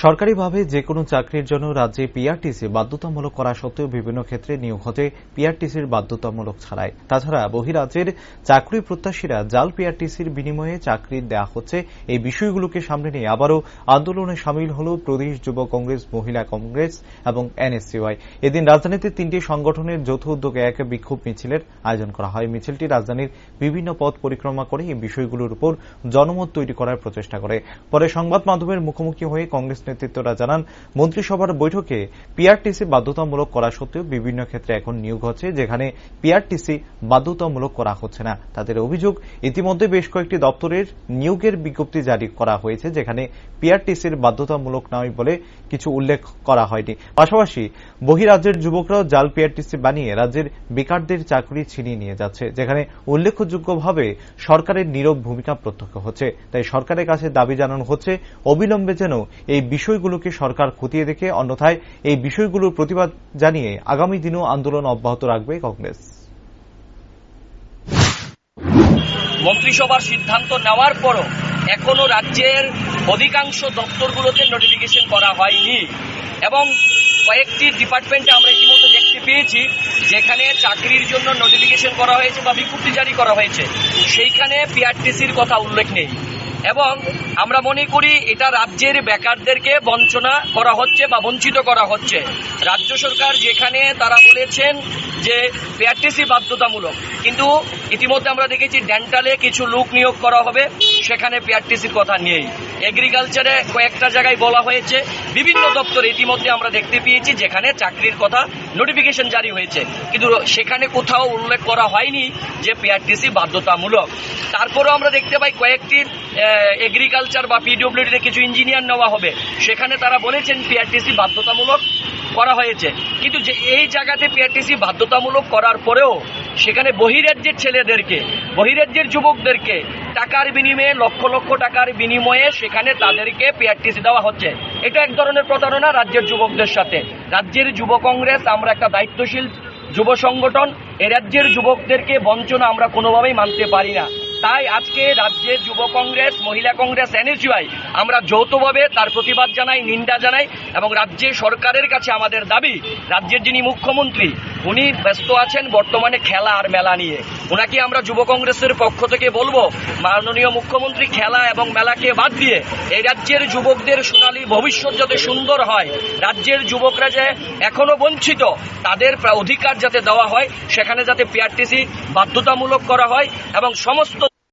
সরকারিভাবে যে কোনো চাকরির জন্য রাজ্যে পিআরটিসি বাধ্যতামূলক করা সত্ত্বেও বিভিন্ন ক্ষেত্রে নিয়োগ হচ্ছে পিআরটিসির বাধ্যতামূলক ছাড়াই। তাছাড়া বহিরাজ্যের চাকরি প্রত্যাশীরা জাল পিআরটিসির বিনিময়ে চাকরি দেওয়া হচ্ছে। এই বিষয়গুলোকে সামনে নিয়ে আবারও আন্দোলনে সামিল হল প্রদেশ যুব কংগ্রেস, মহিলা কংগ্রেস এবং এনএসইউআই। এদিন রাজধানীতে তিনটি সংগঠনের যৌথ উদ্যোগে এক বিক্ষোভ মিছিলের আয়োজন করা হয়। মিছিলটি রাজধানীর বিভিন্ন পথ পরিক্রমা করে এই বিষয়গুলোর উপর জনমত তৈরি করার প্রচেষ্টা করে। পরে সংবাদ মাধ্যমের মুখোমুখি হয়ে কংগ্রেস নেতৃত্বরা জানান, মন্ত্রিসভার বৈঠকে পিআরটিসি বাধ্যতামূলক করা সত্ত্বেও বিভিন্ন ক্ষেত্রে এখন নিয়োগ হচ্ছে যেখানে পিআরটিসি বাধ্যতামূলক করা হচ্ছে না। তাদের অভিযোগ, ইতিমধ্যে বেশ কয়েকটি দপ্তরের নিয়োগের বিজ্ঞপ্তি জারি করা হয়েছে যেখানে পিআরটিসির বাধ্যতামূলক নয় বলে কিছু উল্লেখ করা হয়নি। পাশাপাশি বহিরাজ্যের যুবকরাও জাল পিআরটিসি বানিয়ে রাজ্যের বেকারদের চাকরি ছিনিয়ে নিয়ে যাচ্ছে, যেখানে উল্লেখযোগ্যভাবে সরকারের নীরব ভূমিকা প্রত্যক্ষ হচ্ছে। তাই সরকারের কাছে দাবি জানানো হচ্ছে, অবিলম্বে যেন এই বিষয়গুলোকে সরকার খতিয়ে দেখে, অন্যথায় এই বিষয়গুলোর প্রতিবাদ জানিয়ে আগামী দিনেও আন্দোলন অব্যাহত রাখবে কংগ্রেস। মন্ত্রিসভার সিদ্ধান্ত নেওয়ার পরও এখনো রাজ্যের অধিকাংশ দপ্তরগুলোতে নোটিফিকেশন করা হয়নি এবং কয়েকটি ডিপার্টমেন্টে আমরা ইতিমধ্যে দেখতে পেয়েছি যেখানে চাকরির জন্য নোটিফিকেশন করা হয়েছে বা বিজ্ঞপ্তি জারি করা হয়েছে, সেইখানে পিআরটিসির কথা উল্লেখ নেই এবং আমরা মনে করি এটা রাজ্যের বেকারদেরকে বঞ্চনা করা হচ্ছে বা বঞ্চিত করা হচ্ছে। রাজ্য সরকার যেখানে তারা বলেছেন যে পিআরটিসি বাধ্যতামূলক, কিন্তু ইতিমধ্যে আমরা দেখেছি ডেন্টালে কিছু লোক নিয়োগ করা হবে, সেখানে পিআরটিসির কথা নেই। এগ্রিকালচারে কয়েকটা জায়গায় বলা হয়েছে, বিভিন্ন দপ্তরে ইতিমধ্যে আমরা দেখতে পেয়েছি যেখানে চাকরির কথা নোটিফিকেশন জারি হয়েছে, কিন্তু সেখানে কোথাও উল্লেখ করা হয়নি যে পিআরটিসি বাধ্যতামূলক। তারপরেও আমরা দেখতে পাই কয়েকটি এগ্রিকালচার বা পিডব্লিউডিতে কিছু ইঞ্জিনিয়ার নেওয়া হবে, সেখানে তারা বলেছেন পিআরটিসি বাধ্যতামূলক করা হয়েছে, কিন্তু যে এই জায়গাতে পিআরটিসি বাধ্যতামূলক করার পরেও সেখানে বহিরাজ্যের ছেলেদেরকে, বহিরাজ্যের যুবকদেরকে টাকার বিনিময়ে, লক্ষ লক্ষ টাকার বিনিময়ে সেখানে তাদেরকে পিআরটিসি দেওয়া হচ্ছে। এটা এক ধরনের প্রতারণা রাজ্যের যুবকদের সাথে। রাজ্যের যুব কংগ্রেস আমরা একটা দায়িত্বশীল যুব সংগঠন, এ রাজ্যের যুবকদেরকে বঞ্চনা আমরা কোনোভাবেই মানতে পারি না। তাই আজকে রাজ্যের যুব কংগ্রেস, মহিলা কংগ্রেস, এনএসইউআই আমরা যৌথভাবে তার প্রতিবাদ জানাই, নিন্দা জানাই এবং রাজ্যের সরকারের কাছে আমাদের দাবি, রাজ্যের যিনি মুখ্যমন্ত্রী উনি ব্যস্ত আছেন বর্তমানে খেলা আর মেলা নিয়ে। ওনাকে আমরা যুব কংগ্রেসের পক্ষ থেকে বলবো, মাননীয় মুখ্যমন্ত্রী খেলা এবং মেলাকে বাদ দিয়ে এই রাজ্যের যুবকদের সোনালী ভবিষ্যৎ যাতে সুন্দর হয়, রাজ্যের যুবকরা যে এখনো বঞ্চিত তাদের অধিকার যাতে দেওয়া হয়, সেখানে যাতে পিআরটিসি বাধ্যতামূলক করা হয় এবং সমস্ত